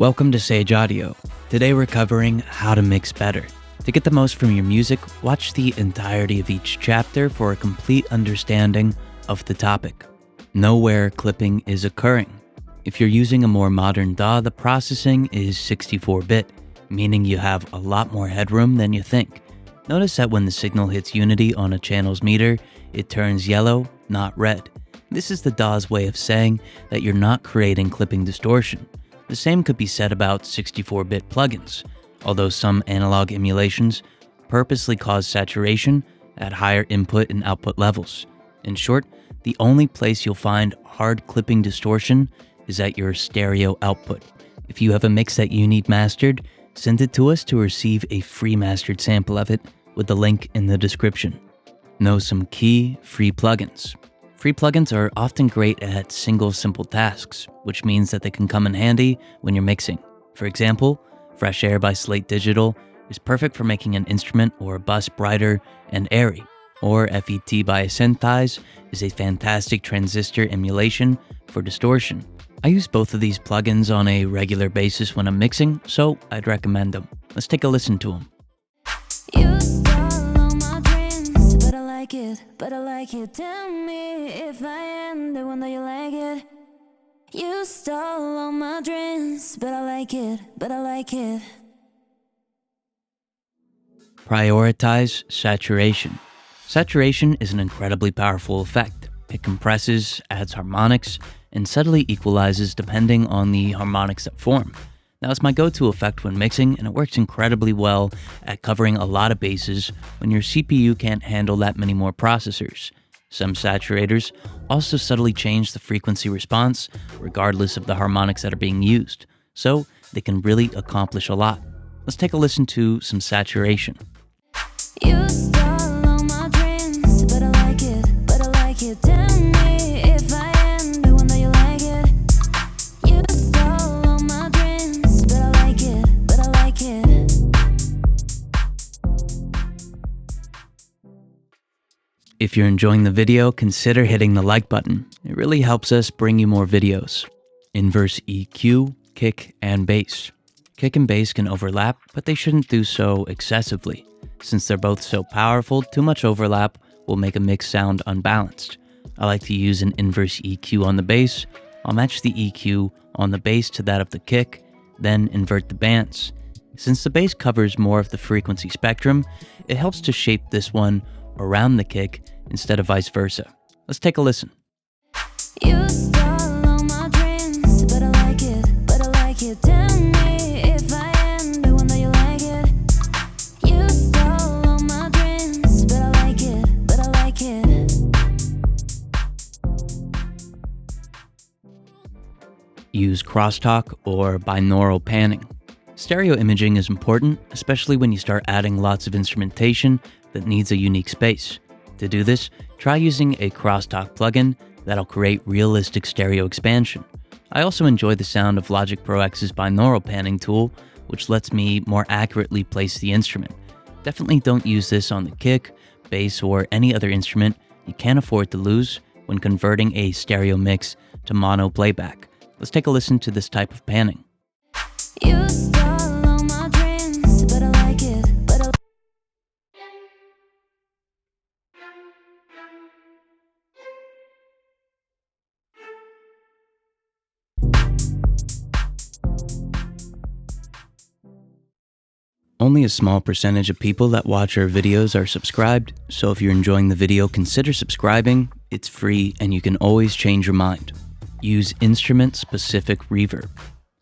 Welcome to Sage Audio. Today we're covering how to mix better. To get the most from your music, watch the entirety of each chapter for a complete understanding of the topic. Know where clipping is occurring. If you're using a more modern DAW, the processing is 64-bit, meaning you have a lot more headroom than you think. Notice that when the signal hits unity on a channel's meter, it turns yellow, not red. This is the DAW's way of saying that you're not creating clipping distortion. The same could be said about 64-bit plugins, although some analog emulations purposely cause saturation at higher input and output levels. In short, the only place you'll find hard clipping distortion is at your stereo output. If you have a mix that you need mastered, send it to us to receive a free mastered sample of it with the link in the description. Know some key free plugins. Free plugins are often great at single simple tasks, which means that they can come in handy when you're mixing. For example, Fresh Air by Slate Digital is perfect for making an instrument or a bus brighter and airy. Or FET by Synthesize is a fantastic transistor emulation for distortion. I use both of these plugins on a regular basis when I'm mixing, so I'd recommend them. Let's take a listen to them. You stole all my dreams, but I like it, Tell me if I am the one that you like it. You stole all my dreams, but I like it. Prioritize saturation. Saturation is an incredibly powerful effect. It compresses, adds harmonics, and subtly equalizes depending on the harmonics that form. Now, it's my go-to effect when mixing, and it works incredibly well at covering a lot of bases when your CPU can't handle that many more processors. Some saturators also subtly change the frequency response regardless of the harmonics that are being used, so they can really accomplish a lot. Let's take a listen to some saturation. You stole all my dreams, but I like it, Tell me if I am the one that you like it. You stole all my dreams, but I like it. If you're enjoying the video, consider hitting the like button. It really helps us bring you more videos. Inverse EQ, kick, and bass. Kick and bass can overlap, but they shouldn't do so excessively. Since they're both so powerful, too much overlap will make a mix sound unbalanced. I like to use an inverse EQ on the bass. I'll match the EQ on the bass to that of the kick, then invert the bands. Since the bass covers more of the frequency spectrum, it helps to shape this one around the kick instead of vice versa. Let's take a listen. You stole all my dreams, but I like it, Tell me if I am the one that you like it. You stole all my dreams, but I like it. Use crosstalk or binaural panning. Stereo imaging is important, especially when you start adding lots of instrumentation that needs a unique space. To do this, try using a crosstalk plugin that'll create realistic stereo expansion. I also enjoy the sound of Logic Pro X's binaural panning tool, which lets me more accurately place the instrument. Definitely don't use this on the kick, bass, or any other instrument you can't afford to lose when converting a stereo mix to mono playback. Let's take a listen to this type of panning. You stole all my dreams, but I like it, Only a small percentage of people that watch our videos are subscribed, so if you're enjoying the video, consider subscribing. It's free and you can always change your mind. Use instrument-specific reverb.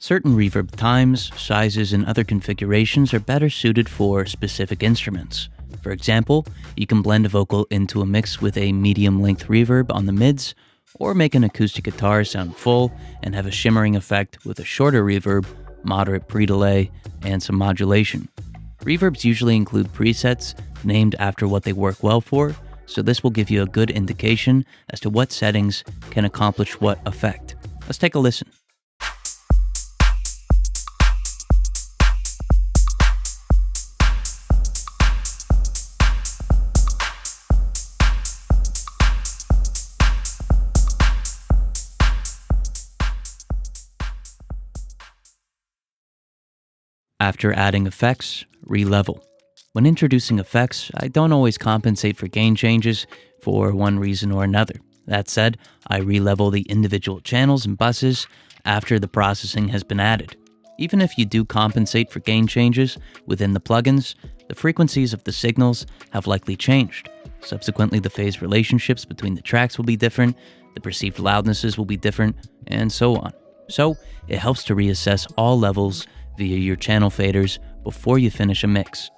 Certain reverb times, sizes, and other configurations are better suited for specific instruments. For example, you can blend a vocal into a mix with a medium-length reverb on the mids, or make an acoustic guitar sound full and have a shimmering effect with a shorter reverb, moderate pre-delay, and some modulation. Reverbs usually include presets named after what they work well for, so this will give you a good indication as to what settings can accomplish what effect. Let's take a listen. After adding effects, re-level. When introducing effects, I don't always compensate for gain changes for one reason or another. That said, I re-level the individual channels and buses after the processing has been added. Even if you do compensate for gain changes within the plugins, the frequencies of the signals have likely changed. Subsequently, the phase relationships between the tracks will be different, the perceived loudnesses will be different, and so on. So, it helps to reassess all levels via your channel faders before you finish a mix.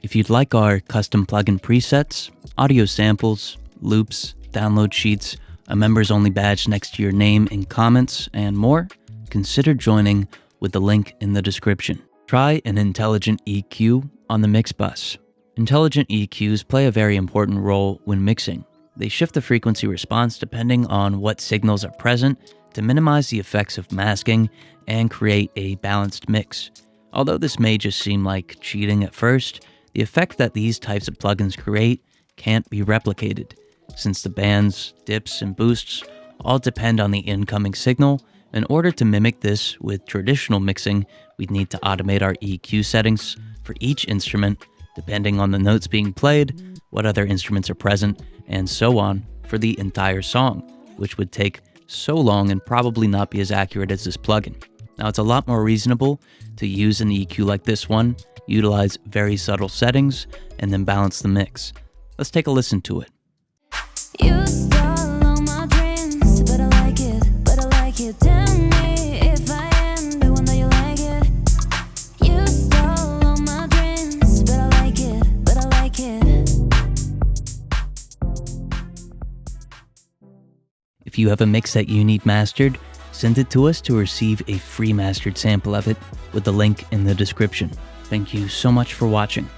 If you'd like our custom plugin presets, audio samples, loops, download sheets, a members-only badge next to your name in comments, and more, consider joining with the link in the description. Try an intelligent EQ on the mix bus. Intelligent EQs play a very important role when mixing. They shift the frequency response depending on what signals are present to minimize the effects of masking and create a balanced mix. Although this may just seem like cheating at first, the effect that these types of plugins create can't be replicated, since the bands, dips, and boosts all depend on the incoming signal. In order to mimic this with traditional mixing, we'd need to automate our EQ settings for each instrument, depending on the notes being played, what other instruments are present, and so on for the entire song, which would take so long and probably not be as accurate as this plugin. Now, it's a lot more reasonable to use an EQ like this one, utilize very subtle settings, and then balance the mix. Let's take a listen to it. You stole all my dreams, but I like it, Tell me if I am the one that you like it. You stole all my dreams, but I like it. If you have a mix that you need mastered, send it to us to receive a free mastered sample of it with the link in the description. Thank you so much for watching.